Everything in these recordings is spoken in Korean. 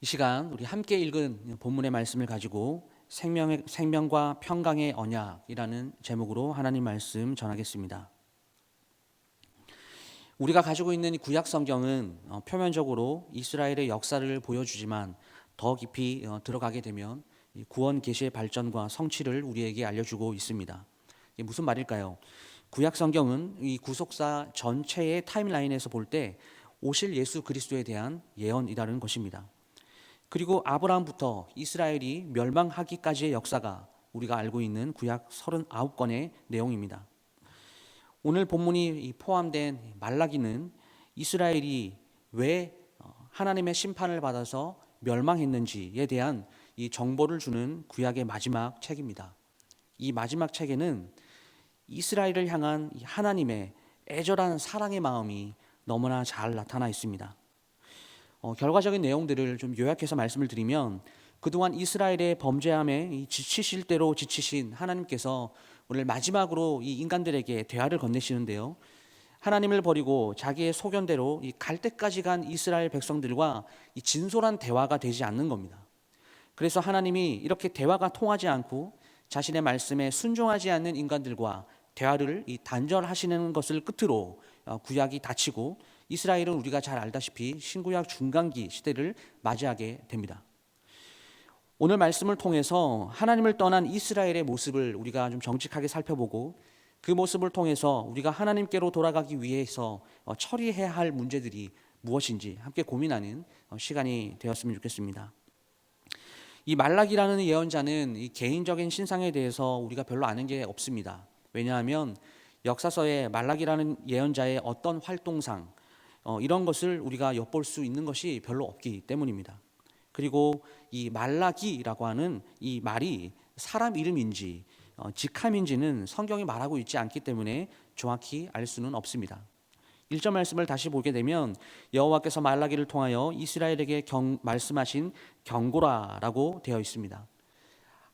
이 시간 우리 함께 읽은 본문의 말씀을 가지고 생명과 평강의 언약이라는 제목으로 하나님 말씀 전하겠습니다. 우리가 가지고 있는 이 구약 성경은 표면적으로 이스라엘의 역사를 보여주지만 더 깊이 들어가게 되면 이 구원 계시의 발전과 성취를 우리에게 알려주고 있습니다. 이게 무슨 말일까요? 구약 성경은 이 구속사 전체의 타임라인에서 볼 때 오실 예수 그리스도에 대한 예언이라는 것입니다. 그리고 아브라함부터 이스라엘이 멸망하기까지의 역사가 우리가 알고 있는 구약 39권의 내용입니다. 오늘 본문이 포함된 말라기는 이스라엘이 왜 하나님의 심판을 받아서 멸망했는지에 대한 이 정보를 주는 구약의 마지막 책입니다. 이 마지막 책에는 이스라엘을 향한 하나님의 애절한 사랑의 마음이 너무나 잘 나타나 있습니다. 결과적인 내용들을 좀 요약해서 말씀을 드리면, 그동안 이스라엘의 범죄함에 지치실 대로 지치신 하나님께서 오늘 마지막으로 이 인간들에게 대화를 건네시는데요, 하나님을 버리고 자기의 소견대로 갈 때까지 간 이스라엘 백성들과 이 진솔한 대화가 되지 않는 겁니다. 그래서 하나님이 이렇게 대화가 통하지 않고 자신의 말씀에 순종하지 않는 인간들과 대화를 단절하시는 것을 끝으로 구약이 닫히고 이스라엘은 우리가 잘 알다시피 신구약 중간기 시대를 맞이하게 됩니다. 오늘 말씀을 통해서 하나님을 떠난 이스라엘의 모습을 우리가 좀 정직하게 살펴보고, 그 모습을 통해서 우리가 하나님께로 돌아가기 위해서 처리해야 할 문제들이 무엇인지 함께 고민하는 시간이 되었으면 좋겠습니다. 이 말라기라는 예언자는 이 개인적인 신상에 대해서 우리가 별로 아는 게 없습니다. 왜냐하면 역사서에 말라기라는 예언자의 어떤 활동상 이런 것을 우리가 엿볼 수 있는 것이 별로 없기 때문입니다. 그리고 이 말라기라고 하는 이 말이 사람 이름인지 직함인지는 성경이 말하고 있지 않기 때문에 정확히 알 수는 없습니다. 1절 말씀을 다시 보게 되면 여호와께서 말라기를 통하여 이스라엘에게 말씀하신 경고라라고 되어 있습니다.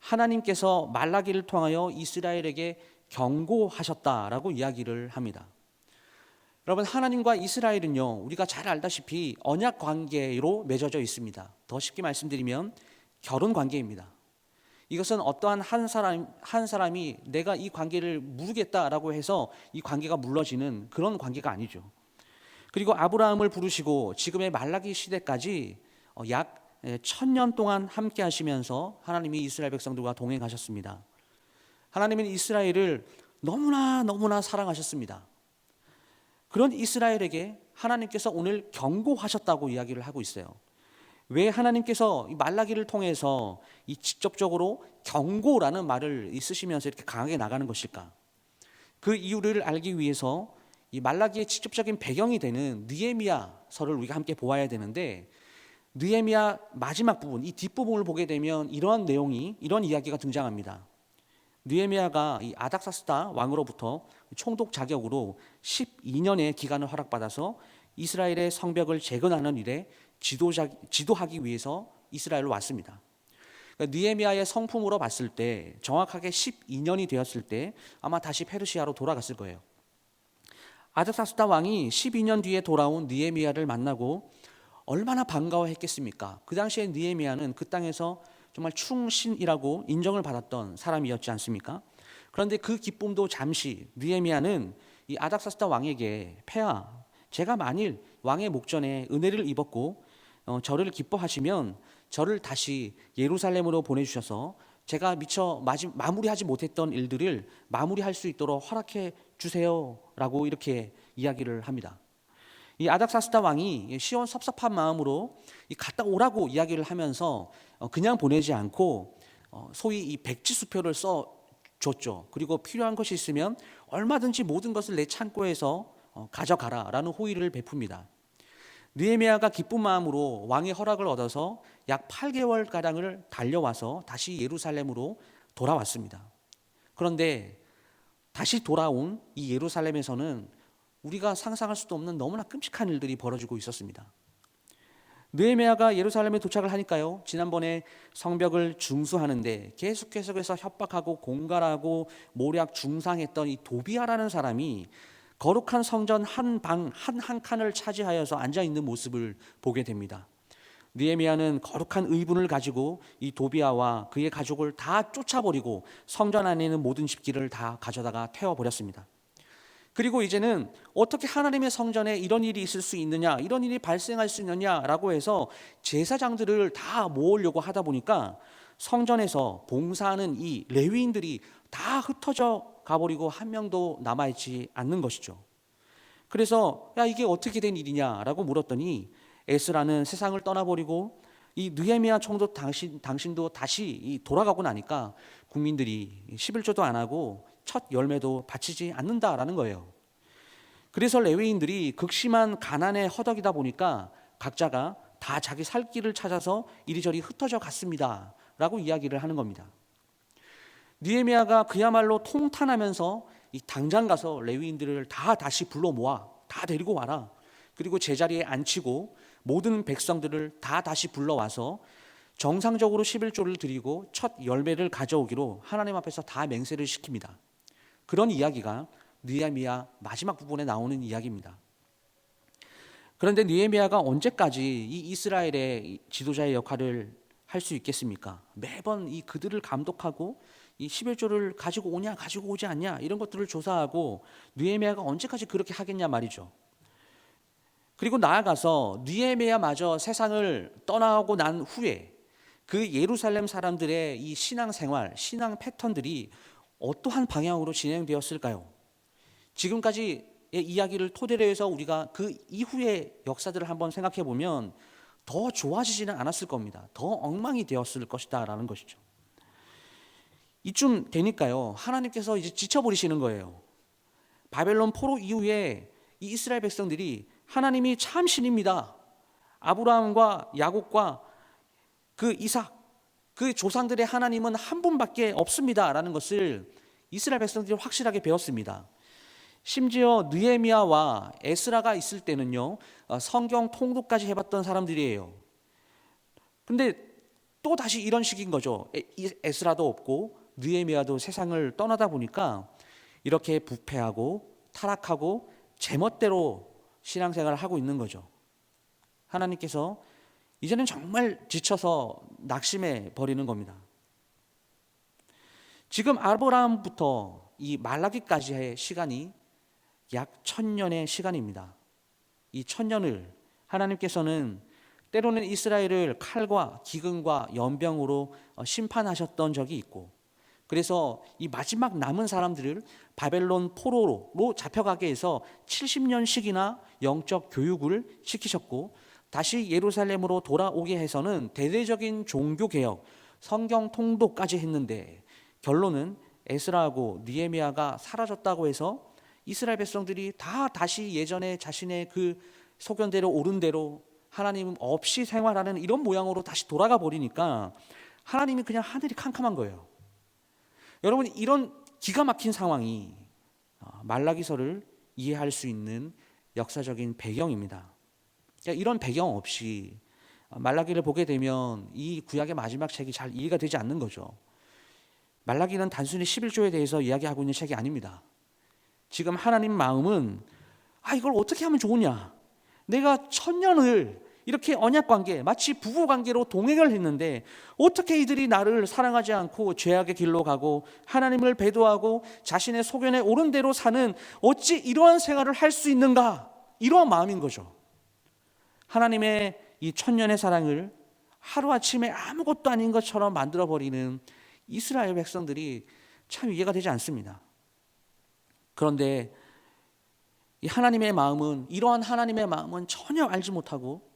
하나님께서 말라기를 통하여 이스라엘에게 경고하셨다라고 이야기를 합니다. 여러분, 하나님과 이스라엘은요, 우리가 잘 알다시피 언약 관계로 맺어져 있습니다. 더 쉽게 말씀드리면 결혼 관계입니다. 이것은 어떠한 한 사람이 내가 이 관계를 무르겠다라고 해서 이 관계가 물러지는 그런 관계가 아니죠. 그리고 아브라함을 부르시고 지금의 말라기 시대까지 약 1000년 동안 함께 하시면서 하나님이 이스라엘 백성들과 동행하셨습니다. 하나님은 이스라엘을 너무나 사랑하셨습니다. 그런 이스라엘에게 하나님께서 오늘 경고하셨다고 이야기를 하고 있어요. 왜 하나님께서 이 말라기를 통해서 이 직접적으로 경고라는 말을 쓰시면서 이렇게 강하게 나가는 것일까? 그 이유를 알기 위해서 이 말라기의 직접적인 배경이 되는 느헤미야서를 우리가 함께 보아야 되는데, 느헤미야 마지막 부분, 이 뒷부분을 보게 되면 이런 이야기가 등장합니다. 느헤미야가 이 아닥사스다 왕으로부터 총독 자격으로 12년의 기간을 허락받아서 이스라엘의 성벽을 재건하는 일에 지도하기 위해서 이스라엘로 왔습니다. 그러니까 느헤미야의 성품으로 봤을 때 정확하게 12년이 되었을 때 아마 다시 페르시아로 돌아갔을 거예요. 아닥사스다 왕이 12년 뒤에 돌아온 느헤미야를 만나고 얼마나 반가워했겠습니까? 그 당시에 느헤미야는 그 땅에서 정말 충신이라고 인정을 받았던 사람이었지 않습니까? 그런데 그 기쁨도 잠시, 느헤미야는 이 아닥사스다 왕에게, 폐하, 제가 만일 왕의 목전에 은혜를 입었고 저를 기뻐하시면 저를 다시 예루살렘으로 보내주셔서 제가 미처 마무리하지 못했던 일들을 마무리할 수 있도록 허락해 주세요라고 이렇게 이야기를 합니다. 이 아닥사스다 왕이 시원섭섭한 마음으로 갔다 오라고 이야기를 하면서 그냥 보내지 않고 소위 이 백지수표를 써줬죠. 그리고 필요한 것이 있으면 얼마든지 모든 것을 내 창고에서 가져가라라는 호의를 베풉니다. 느헤미야가 기쁜 마음으로 왕의 허락을 얻어서 약 8개월가량을 달려와서 다시 예루살렘으로 돌아왔습니다. 그런데 다시 돌아온 이 예루살렘에서는 우리가 상상할 수도 없는 너무나 끔찍한 일들이 벌어지고 있었습니다. 느헤미야가 예루살렘에 도착을 하니까요, 지난번에 성벽을 중수하는데 계속해서 협박하고 공갈하고 모략 중상했던 이 도비아라는 사람이 거룩한 성전 한 방 한 칸을 차지하여서 앉아있는 모습을 보게 됩니다. 느헤미야는 거룩한 의분을 가지고 이 도비아와 그의 가족을 다 쫓아버리고 성전 안에 있는 모든 집기를 다 가져다가 태워버렸습니다. 그리고 이제는 어떻게 하나님의 성전에 이런 일이 있을 수 있느냐, 이런 일이 발생할 수 있느냐라고 해서 제사장들을 다 모으려고 하다 보니까 성전에서 봉사하는 이 레위인들이 다 흩어져 가버리고 한 명도 남아있지 않는 것이죠. 그래서 야, 이게 어떻게 된 일이냐라고 물었더니 에스라는 세상을 떠나버리고 이 느헤미야 총독 당신도 다시 돌아가고 나니까 국민들이 11조도 안 하고 첫 열매도 바치지 않는다라는 거예요. 그래서 레위인들이 극심한 가난에 허덕이다 보니까 각자가 다 자기 살 길을 찾아서 이리저리 흩어져 갔습니다 라고 이야기를 하는 겁니다. 느헤미야가 그야말로 통탄하면서 이 당장 가서 레위인들을 다 다시 불러 모아 다 데리고 와라. 그리고 제자리에 앉히고 모든 백성들을 다 다시 불러와서 정상적으로 11조를 드리고 첫 열매를 가져오기로 하나님 앞에서 다 맹세를 시킵니다. 그런 이야기가 느헤미야 마지막 부분에 나오는 이야기입니다. 그런데 느헤미야가 언제까지 이 이스라엘의 지도자의 역할을 할 수 있겠습니까? 매번 이 그들을 감독하고 이 11조를 가지고 오냐 가지고 오지 않냐 이런 것들을 조사하고 느헤미야가 언제까지 그렇게 하겠냐 말이죠. 그리고 나아가서 느헤미야마저 세상을 떠나고 난 후에 그 예루살렘 사람들의 이 신앙생활, 신앙 패턴들이 어떠한 방향으로 진행되었을까요? 지금까지의 이야기를 토대로 해서 우리가 그 이후의 역사들을 한번 생각해 보면 더 좋아지지는 않았을 겁니다. 더 엉망이 되었을 것이다 라는 것이죠. 이쯤 되니까요, 하나님께서 이제 지쳐버리시는 거예요. 바벨론 포로 이후에 이 이스라엘 백성들이 하나님이 참 신입니다. 아브라함과 야곱과 그 이삭, 그 조상들의 하나님은 한 분밖에 없습니다 라는 것을 이스라엘 백성들이 확실하게 배웠습니다. 심지어 느헤미야와 에스라가 있을 때는요, 성경 통독까지 해봤던 사람들이에요. 근데 또 다시 이런 식인 거죠. 에스라도 없고 느헤미야도 세상을 떠나다 보니까 이렇게 부패하고 타락하고 제멋대로 신앙생활을 하고 있는 거죠. 하나님께서 이제는 정말 지쳐서 낙심해 버리는 겁니다. 지금 아브라함부터 이 말라기까지의 시간이 약 1000년의 시간입니다. 이 1000년을 하나님께서는 때로는 이스라엘을 칼과 기근과 연병으로 심판하셨던 적이 있고, 그래서 이 마지막 남은 사람들을 바벨론 포로로 잡혀가게 해서 70년씩이나 영적 교육을 시키셨고, 다시 예루살렘으로 돌아오게 해서는 대대적인 종교개혁, 성경 통독까지 했는데 결론은 에스라하고 느헤미야가 사라졌다고 해서 이스라엘 백성들이 다 다시 예전에 자신의 그 소견대로 옳은 대로 하나님 없이 생활하는 이런 모양으로 다시 돌아가 버리니까 하나님이 그냥 하늘이 캄캄한 거예요. 여러분, 이런 기가 막힌 상황이 말라기서를 이해할 수 있는 역사적인 배경입니다. 그러니까 이런 배경 없이 말라기를 보게 되면 이 구약의 마지막 책이 잘 이해가 되지 않는 거죠. 말라기는 단순히 11조에 대해서 이야기하고 있는 책이 아닙니다. 지금 하나님 마음은 이걸 어떻게 하면 좋으냐, 내가 1000년을 이렇게 언약관계, 마치 부부관계로 동행을 했는데 어떻게 이들이 나를 사랑하지 않고 죄악의 길로 가고 하나님을 배도하고 자신의 소견에 옳은 대로 사는, 어찌 이러한 생활을 할 수 있는가, 이러한 마음인 거죠. 하나님의 이 1000년의 사랑을 하루아침에 아무것도 아닌 것처럼 만들어버리는 이스라엘 백성들이 참 이해가 되지 않습니다. 그런데 이 하나님의 마음은, 이러한 하나님의 마음은 전혀 알지 못하고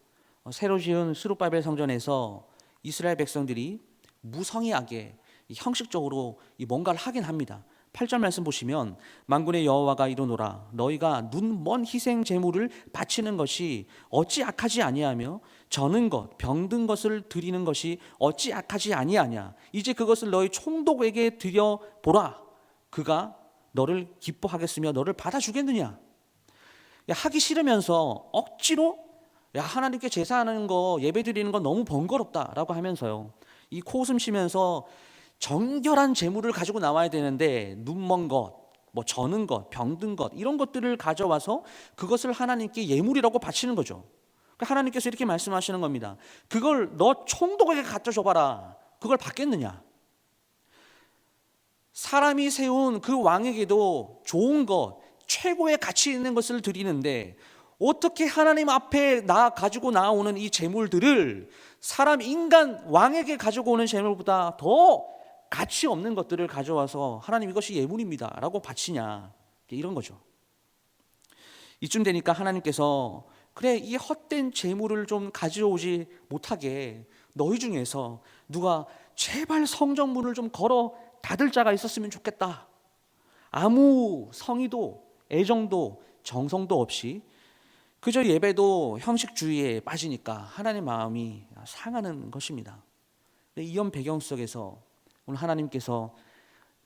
새로 지은 스룹바벨 성전에서 이스라엘 백성들이 무성의하게 형식적으로 뭔가를 하긴 합니다. 8절 말씀 보시면 만군의 여호와가 이르노라, 너희가 눈먼 희생 제물을 바치는 것이 어찌 악하지 아니하며 저는 것 병든 것을 드리는 것이 어찌 악하지 아니하냐, 이제 그것을 너희 총독에게 드려 보라, 그가 너를 기뻐하겠으며 너를 받아주겠느냐. 하기 싫으면서 억지로 하나님께 제사하는 거, 예배 드리는 건 너무 번거롭다라고 하면서요, 이 코웃음 쉬면서 정결한 제물을 가지고 나와야 되는데 눈먼 것, 저는 것, 병든 것, 이런 것들을 가져와서 그것을 하나님께 예물이라고 바치는 거죠. 그러니까 하나님께서 이렇게 말씀하시는 겁니다. 그걸 너 총독에게 갖다 줘봐라. 그걸 받겠느냐? 사람이 세운 그 왕에게도 좋은 것, 최고의 가치 있는 것을 드리는데 어떻게 하나님 앞에 가지고 나오는 이 재물들을 사람 인간 왕에게 가지고 오는 재물보다 더 가치 없는 것들을 가져와서 하나님 이것이 예물입니다 라고 바치냐, 이런 거죠. 이쯤 되니까 하나님께서 그래, 이 헛된 재물을 좀 가져오지 못하게 너희 중에서 누가 제발 성전문을 좀 걸어 닫을 자가 있었으면 좋겠다. 아무 성의도 애정도 정성도 없이 그저 예배도 형식주의에 빠지니까 하나님 마음이 상하는 것입니다. 이런 배경 속에서 오늘 하나님께서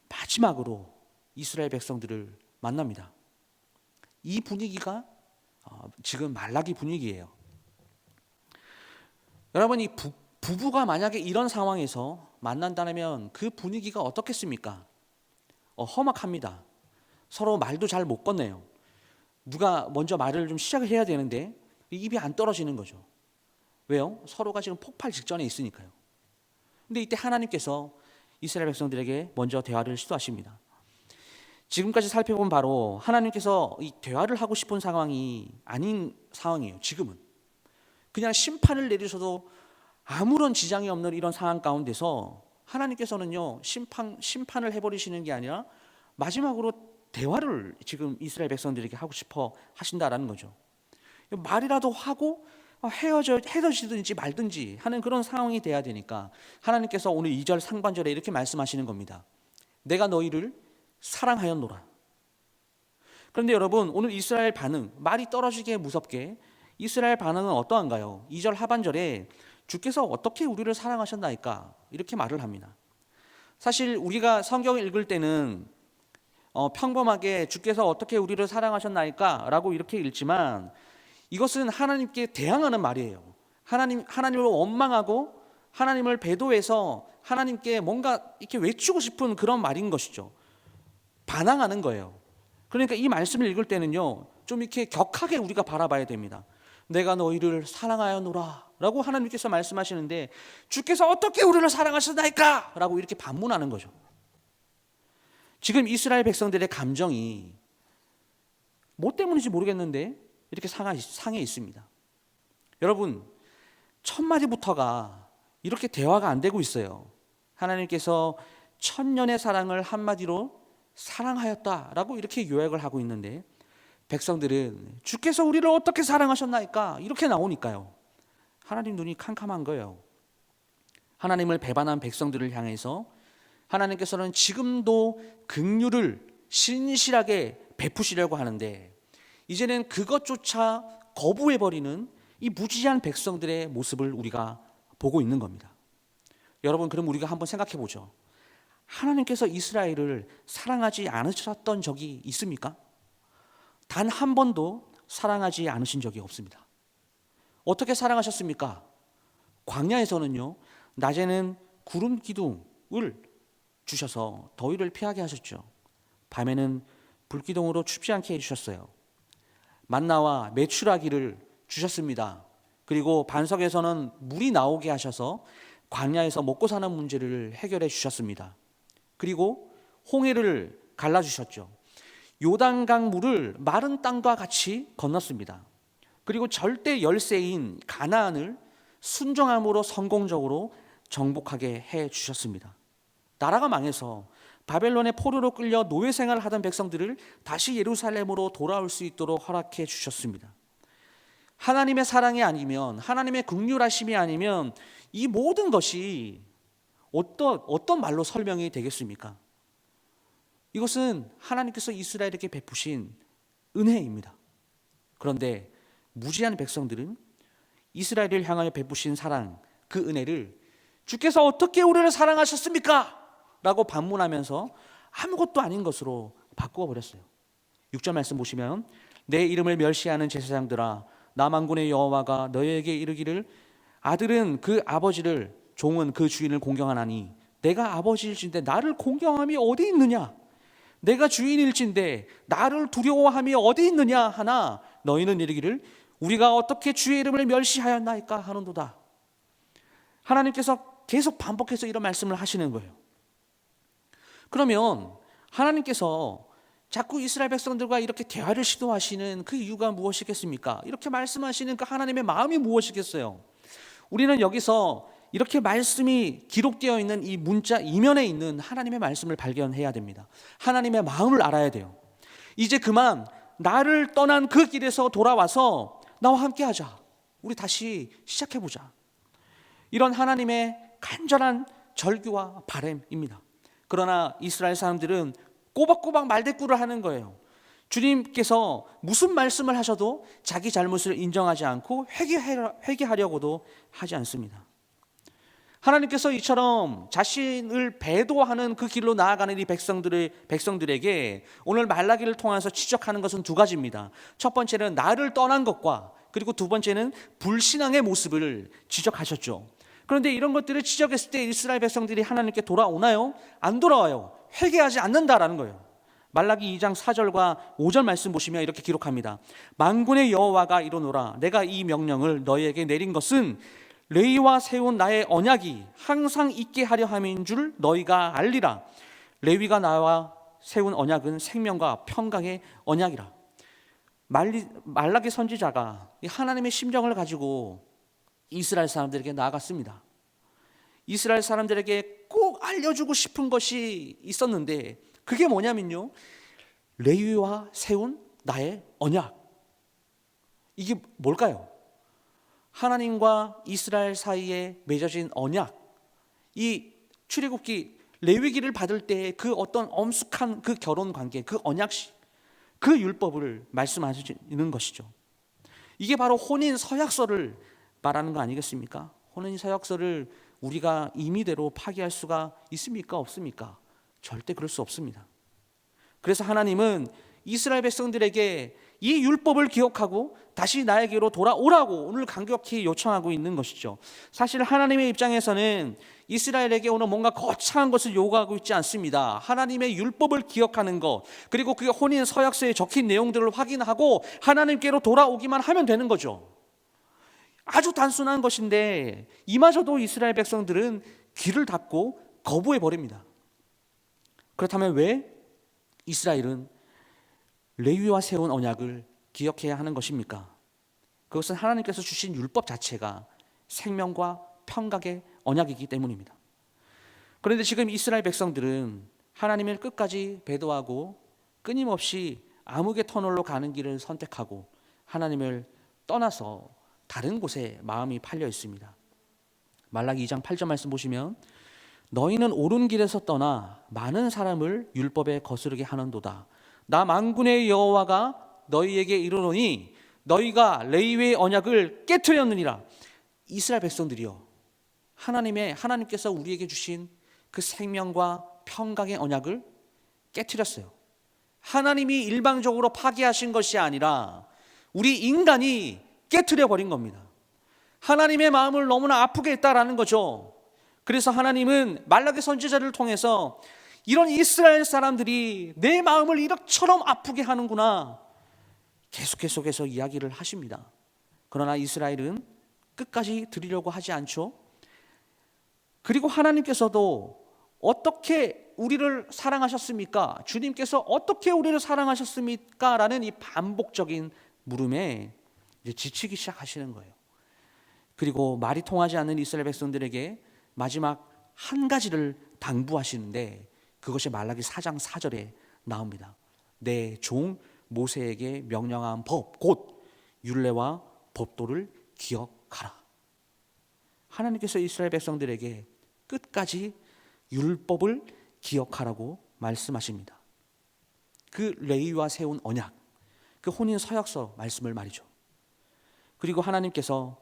마지막으로 이스라엘 백성들을 만납니다. 이 분위기가 지금 말라기 분위기예요. 여러분, 이 부부가 만약에 이런 상황에서 만난다면 그 분위기가 어떻겠습니까? 험악합니다. 서로 말도 잘 못 건네요. 누가 먼저 말을 좀 시작을 해야 되는데 입이 안 떨어지는 거죠. 왜요? 서로가 지금 폭발 직전에 있으니까요. 근데 이때 하나님께서 이스라엘 백성들에게 먼저 대화를 시도하십니다. 지금까지 살펴본 바로 하나님께서 이 대화를 하고 싶은 상황이 아닌 상황이에요. 지금은 그냥 심판을 내리셔도 아무런 지장이 없는 이런 상황 가운데서 하나님께서는요, 심판을 해버리시는 게 아니라 마지막으로 대화를 지금 이스라엘 백성들에게 하고 싶어 하신다라는 거죠. 말이라도 하고 헤어지든지 말든지 하는 그런 상황이 돼야 되니까 하나님께서 오늘 2절 상반절에 이렇게 말씀하시는 겁니다. 내가 너희를 사랑하였노라. 그런데 여러분, 오늘 이스라엘 반응, 말이 떨어지게 무섭게 이스라엘 반응은 어떠한가요? 2절 하반절에 주께서 어떻게 우리를 사랑하셨나이까 이렇게 말을 합니다. 사실 우리가 성경을 읽을 때는 평범하게 주께서 어떻게 우리를 사랑하셨나이까 라고 이렇게 읽지만 이것은 하나님께 대항하는 말이에요. 하나님을 원망하고 하나님을 배도해서 하나님께 뭔가 이렇게 외치고 싶은 그런 말인 것이죠. 반항하는 거예요. 그러니까 이 말씀을 읽을 때는요, 좀 이렇게 격하게 우리가 바라봐야 됩니다. 내가 너희를 사랑하였노라 라고 하나님께서 말씀하시는데 주께서 어떻게 우리를 사랑하셨나이까 라고 이렇게 반문하는 거죠. 지금 이스라엘 백성들의 감정이 뭐 때문인지 모르겠는데 이렇게 상해 있습니다. 여러분, 첫 마디부터가 이렇게 대화가 안 되고 있어요. 하나님께서 천년의 사랑을 한마디로 사랑하였다라고 이렇게 요약을 하고 있는데 백성들은 주께서 우리를 어떻게 사랑하셨나이까 이렇게 나오니까요, 하나님 눈이 캄캄한 거예요. 하나님을 배반한 백성들을 향해서 하나님께서는 지금도 긍휼을 신실하게 베푸시려고 하는데 이제는 그것조차 거부해버리는 이 무지한 백성들의 모습을 우리가 보고 있는 겁니다. 여러분, 그럼 우리가 한번 생각해 보죠. 하나님께서 이스라엘을 사랑하지 않으셨던 적이 있습니까? 단 한 번도 사랑하지 않으신 적이 없습니다. 어떻게 사랑하셨습니까? 광야에서는요, 낮에는 구름 기둥을 주셔서 더위를 피하게 하셨죠. 밤에는 불기둥으로 춥지 않게 해주셨어요. 만나와 메추라기를 주셨습니다. 그리고 반석에서는 물이 나오게 하셔서 광야에서 먹고 사는 문제를 해결해 주셨습니다. 그리고 홍해를 갈라주셨죠. 요단강 물을 마른 땅과 같이 건넜습니다. 그리고 절대 열세인 가나안을 순종함으로 성공적으로 정복하게 해 주셨습니다. 나라가 망해서 바벨론의 포로로 끌려 노예 생활을 하던 백성들을 다시 예루살렘으로 돌아올 수 있도록 허락해 주셨습니다. 하나님의 사랑이 아니면, 하나님의 긍휼하심이 아니면 이 모든 것이 어떤 말로 설명이 되겠습니까? 이것은 하나님께서 이스라엘에게 베푸신 은혜입니다. 그런데 무지한 백성들은 이스라엘을 향하여 베푸신 사랑, 그 은혜를 주께서 어떻게 우리를 사랑하셨습니까? 라고 반문하면서 아무것도 아닌 것으로 바꾸어 버렸어요. 6절 말씀 보시면 내 이름을 멸시하는 제사장들아, 나 만군의 여호와가 너희에게 이르기를 아들은 그 아버지를, 종은 그 주인을 공경하나니 내가 아버지일진데 나를 공경함이 어디 있느냐? 내가 주인일진데 나를 두려워함이 어디 있느냐 하나 너희는 이르기를 우리가 어떻게 주의 이름을 멸시하였나이까 하는도다. 하나님께서 계속 반복해서 이런 말씀을 하시는 거예요. 그러면 하나님께서 자꾸 이스라엘 백성들과 이렇게 대화를 시도하시는 그 이유가 무엇이겠습니까? 이렇게 말씀하시는 그 하나님의 마음이 무엇이겠어요? 우리는 여기서 이렇게 말씀이 기록되어 있는 이 문자 이면에 있는 하나님의 말씀을 발견해야 됩니다. 하나님의 마음을 알아야 돼요. 이제 그만 나를 떠난 그 길에서 돌아와서 나와 함께 하자. 우리 다시 시작해보자. 이런 하나님의 간절한 절규와 바람입니다. 그러나 이스라엘 사람들은 꼬박꼬박 말대꾸를 하는 거예요. 주님께서 무슨 말씀을 하셔도 자기 잘못을 인정하지 않고 회개하려고도 하지 않습니다. 하나님께서 이처럼 자신을 배도하는 그 길로 나아가는 이 백성들에게 오늘 말라기를 통해서 지적하는 것은 두 가지입니다. 첫 번째는 나를 떠난 것과, 그리고 두 번째는 불신앙의 모습을 지적하셨죠. 그런데 이런 것들을 지적했을 때 이스라엘 백성들이 하나님께 돌아오나요? 안 돌아와요. 회개하지 않는다라는 거예요. 말라기 2장 4절과 5절 말씀 보시면 이렇게 기록합니다. 만군의 여호와가 이르노라. 내가 이 명령을 너희에게 내린 것은 레위와 세운 나의 언약이 항상 있게 하려 함인 줄 너희가 알리라. 레위가 나와 세운 언약은 생명과 평강의 언약이라. 말라기 선지자가 하나님의 심정을 가지고 이스라엘 사람들에게 나아갔습니다. 이스라엘 사람들에게 꼭 알려주고 싶은 것이 있었는데 그게 뭐냐면요, 레위와 세운 나의 언약. 이게 뭘까요? 하나님과 이스라엘 사이에 맺어진 언약. 이 출애굽기 레위기를 받을 때 그 어떤 엄숙한 그 결혼 관계, 그 언약식, 그 율법을 말씀하시는 것이죠. 이게 바로 혼인 서약서를 말하는 거 아니겠습니까? 혼인 서약서를 우리가 임의대로 파기할 수가 있습니까? 없습니까? 절대 그럴 수 없습니다. 그래서 하나님은 이스라엘 백성들에게 이 율법을 기억하고 다시 나에게로 돌아오라고 오늘 간격히 요청하고 있는 것이죠. 사실 하나님의 입장에서는 이스라엘에게 오늘 뭔가 거창한 것을 요구하고 있지 않습니다. 하나님의 율법을 기억하는 것, 그리고 그 혼인 서약서에 적힌 내용들을 확인하고 하나님께로 돌아오기만 하면 되는 거죠. 아주 단순한 것인데 이마저도 이스라엘 백성들은 귀를 닫고 거부해 버립니다. 그렇다면 왜 이스라엘은 레위와 세운 언약을 기억해야 하는 것입니까? 그것은 하나님께서 주신 율법 자체가 생명과 평강의 언약이기 때문입니다. 그런데 지금 이스라엘 백성들은 하나님을 끝까지 배도하고 끊임없이 암흑의 터널로 가는 길을 선택하고 하나님을 떠나서 다른 곳에 마음이 팔려 있습니다. 말라기 2장 8절 말씀 보시면 너희는 옳은 길에서 떠나 많은 사람을 율법에 거스르게 하는도다. 나 만군의 여호와가 너희에게 이르노니 너희가 레위의 언약을 깨트렸느니라. 이스라엘 백성들이요, 하나님께서 우리에게 주신 그 생명과 평강의 언약을 깨트렸어요. 하나님이 일방적으로 파기하신 것이 아니라 우리 인간이 깨트려 버린 겁니다. 하나님의 마음을 너무나 아프게 했다라는 거죠. 그래서 하나님은 말라기 선지자를 통해서 이런 이스라엘 사람들이 내 마음을 이렇게처럼 아프게 하는구나 계속해서 이야기를 하십니다. 그러나 이스라엘은 끝까지 들으려고 하지 않죠. 그리고 하나님께서도 어떻게 우리를 사랑하셨습니까? 주님께서 어떻게 우리를 사랑하셨습니까? 라는 이 반복적인 물음에 이제 지치기 시작하시는 거예요. 그리고 말이 통하지 않는 이스라엘 백성들에게 마지막 한 가지를 당부하시는데 그것이 말라기 4장 4절에 나옵니다. 내 종 모세에게 명령한 법 곧 율례와 법도를 기억하라. 하나님께서 이스라엘 백성들에게 끝까지 율법을 기억하라고 말씀하십니다. 그 레위와 세운 언약, 그 혼인 서약서 말씀을 말이죠. 그리고 하나님께서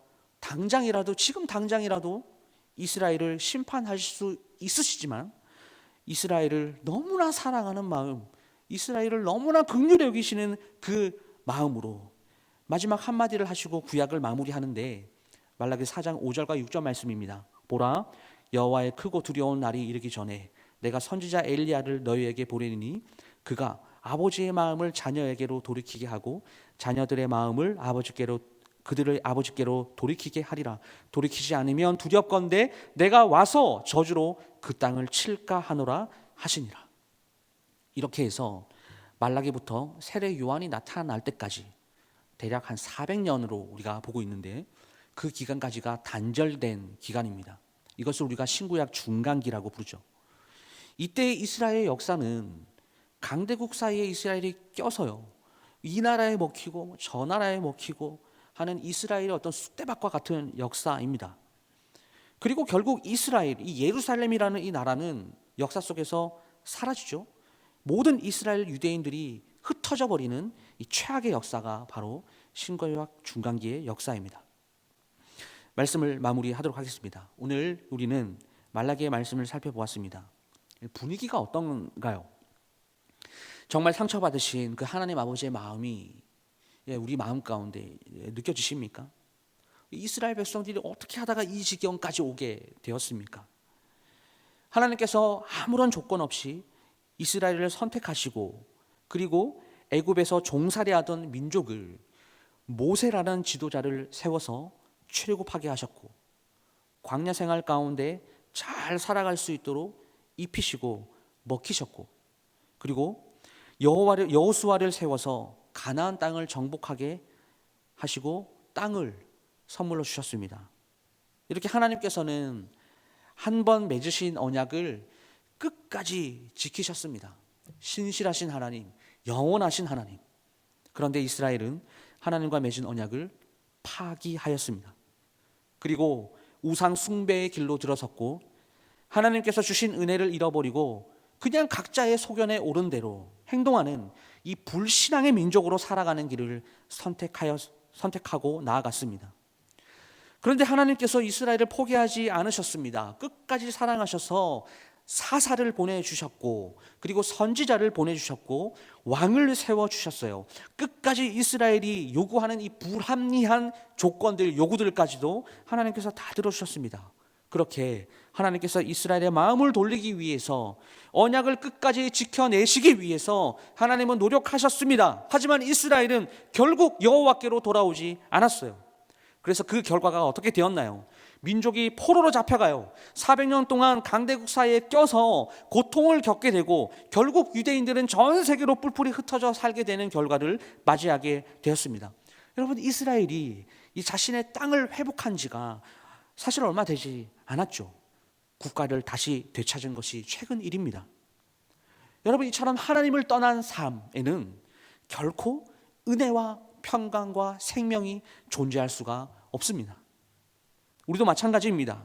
지금 당장이라도 이스라엘을 심판하실 수 있으시지만 이스라엘을 너무나 사랑하는 마음, 이스라엘을 너무나 긍휼히 여기시는 그 마음으로 마지막 한마디를 하시고 구약을 마무리하는데 말라기 4장 5절과 6절 말씀입니다. 보라, 여호와의 크고 두려운 날이 이르기 전에 내가 선지자 엘리야를 너희에게 보내니 그가 아버지의 마음을 자녀에게로 돌이키게 하고 자녀들의 마음을 그들을 아버지께로 돌이키게 하리라. 돌이키지 않으면 두렵건대 내가 와서 저주로 그 땅을 칠까 하노라 하시니라. 이렇게 해서 말라기부터 세례 요한이 나타날 때까지 대략 한 400년으로 우리가 보고 있는데, 그 기간까지가 단절된 기간입니다. 이것을 우리가 신구약 중간기라고 부르죠. 이때의 이스라엘의 역사는 강대국 사이에 이스라엘이 껴서요, 이 나라에 먹히고 저 나라에 먹히고 하는 이스라엘의 어떤 쑥대밭과 같은 역사입니다. 그리고 결국 이스라엘, 이 예루살렘이라는 이 나라는 역사 속에서 사라지죠. 모든 이스라엘 유대인들이 흩어져 버리는 이 최악의 역사가 바로 신구약 중간기의 역사입니다. 말씀을 마무리하도록 하겠습니다. 오늘 우리는 말라기의 말씀을 살펴보았습니다. 분위기가 어떤가요? 정말 상처받으신 그 하나님 아버지의 마음이 우리 마음 가운데 느껴지십니까? 이스라엘 백성들이 어떻게 하다가 이 지경까지 오게 되었습니까? 하나님께서 아무런 조건 없이 이스라엘을 선택하시고, 그리고 애굽에서 종살이하던 민족을 모세라는 지도자를 세워서 출애굽하게 하셨고, 광야 생활 가운데 잘 살아갈 수 있도록 입히시고 먹히셨고, 그리고 여호수아를 세워서 가나안 땅을 정복하게 하시고 땅을 선물로 주셨습니다. 이렇게 하나님께서는 한 번 맺으신 언약을 끝까지 지키셨습니다. 신실하신 하나님, 영원하신 하나님. 그런데 이스라엘은 하나님과 맺은 언약을 파기하였습니다. 그리고 우상 숭배의 길로 들어섰고, 하나님께서 주신 은혜를 잃어버리고 그냥 각자의 소견에 오른 대로 행동하는 이 불신앙의 민족으로 살아가는 길을 선택하고 나아갔습니다. 그런데 하나님께서 이스라엘을 포기하지 않으셨습니다. 끝까지 사랑하셔서 사사를 보내주셨고, 그리고 선지자를 보내주셨고, 왕을 세워주셨어요. 끝까지 이스라엘이 요구하는 이 불합리한 조건들, 요구들까지도 하나님께서 다 들어주셨습니다. 그렇게 하나님께서 이스라엘의 마음을 돌리기 위해서, 언약을 끝까지 지켜내시기 위해서 하나님은 노력하셨습니다. 하지만 이스라엘은 결국 여호와께로 돌아오지 않았어요. 그래서 그 결과가 어떻게 되었나요? 민족이 포로로 잡혀가요. 400년 동안 강대국 사이에 껴서 고통을 겪게 되고, 결국 유대인들은 전 세계로 뿔뿔이 흩어져 살게 되는 결과를 맞이하게 되었습니다. 여러분, 이스라엘이 이 자신의 땅을 회복한 지가 사실 얼마 되지 않았죠. 국가를 다시 되찾은 것이 최근 일입니다. 여러분, 이처럼 하나님을 떠난 삶에는 결코 은혜와 평강과 생명이 존재할 수가 없습니다. 우리도 마찬가지입니다.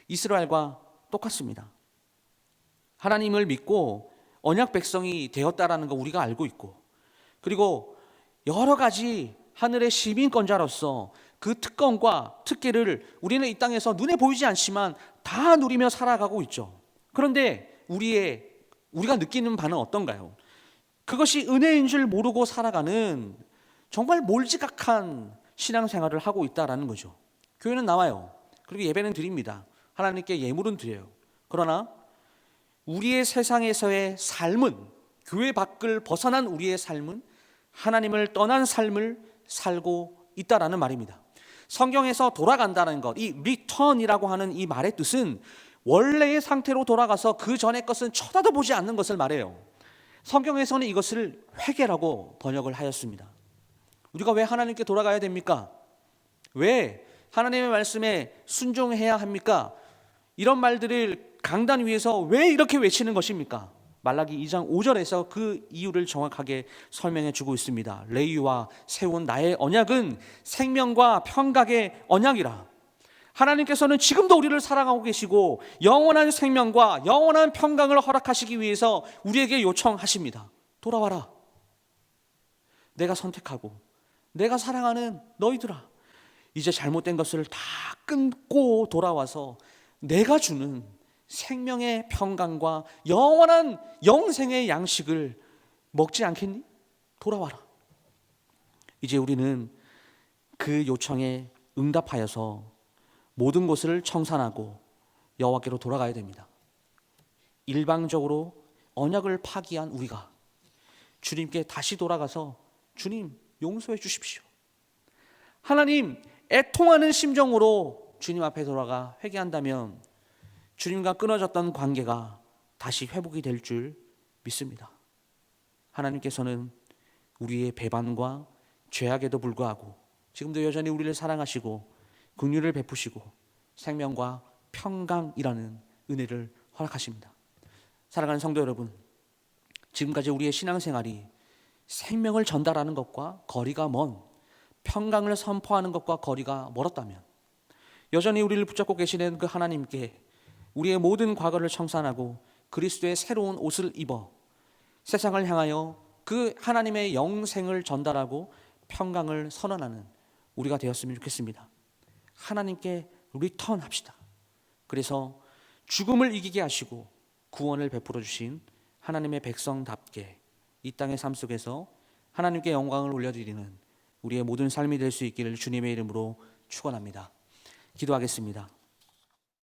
이스라엘과 똑같습니다. 하나님을 믿고 언약 백성이 되었다라는 거 우리가 알고 있고, 그리고 여러 가지 하늘의 시민권자로서 그 특권과 특기를 우리는 이 땅에서 눈에 보이지 않지만 다 누리며 살아가고 있죠. 그런데 우리가 느끼는 바는 어떤가요? 그것이 은혜인 줄 모르고 살아가는 정말 몰지각한 신앙생활을 하고 있다라는 거죠. 교회는 나와요. 그리고 예배는 드립니다. 하나님께 예물은 드려요. 그러나 우리의 세상에서의 삶은, 교회 밖을 벗어난 우리의 삶은 하나님을 떠난 삶을 살고 있다라는 말입니다. 성경에서 돌아간다는 것, 이 return이라고 하는 이 말의 뜻은 원래의 상태로 돌아가서 그 전의 것은 쳐다도 보지 않는 것을 말해요. 성경에서는 이것을 회개라고 번역을 하였습니다. 우리가 왜 하나님께 돌아가야 됩니까? 왜 하나님의 말씀에 순종해야 합니까? 이런 말들을 강단 위에서 왜 이렇게 외치는 것입니까? 말라기 2장 5절에서 그 이유를 정확하게 설명해 주고 있습니다. 레위와 세운 나의 언약은 생명과 평강의 언약이라. 하나님께서는 지금도 우리를 사랑하고 계시고 영원한 생명과 영원한 평강을 허락하시기 위해서 우리에게 요청하십니다. 돌아와라. 내가 선택하고 내가 사랑하는 너희들아, 이제 잘못된 것을 다 끊고 돌아와서 내가 주는 생명의 평강과 영원한 영생의 양식을 먹지 않겠니? 돌아와라. 이제 우리는 그 요청에 응답하여서 모든 것을 청산하고 여호와께로 돌아가야 됩니다. 일방적으로 언약을 파기한 우리가 주님께 다시 돌아가서 주님 용서해 주십시오. 하나님, 애통하는 심정으로 주님 앞에 돌아가 회개한다면 주님과 끊어졌던 관계가 다시 회복이 될 줄 믿습니다. 하나님께서는 우리의 배반과 죄악에도 불구하고 지금도 여전히 우리를 사랑하시고 긍휼을 베푸시고 생명과 평강이라는 은혜를 허락하십니다. 사랑하는 성도 여러분, 지금까지 우리의 신앙생활이 생명을 전달하는 것과 거리가 먼 평강을 선포하는 것과 거리가 멀었다면 여전히 우리를 붙잡고 계시는 그 하나님께 우리의 모든 과거를 청산하고 그리스도의 새로운 옷을 입어 세상을 향하여 그 하나님의 영생을 전달하고 평강을 선언하는 우리가 되었으면 좋겠습니다. 하나님께 리턴합시다. 그래서 죽음을 이기게 하시고 구원을 베풀어 주신 하나님의 백성답게 이 땅의 삶 속에서 하나님께 영광을 올려드리는 우리의 모든 삶이 될 수 있기를 주님의 이름으로 축원합니다. 기도하겠습니다.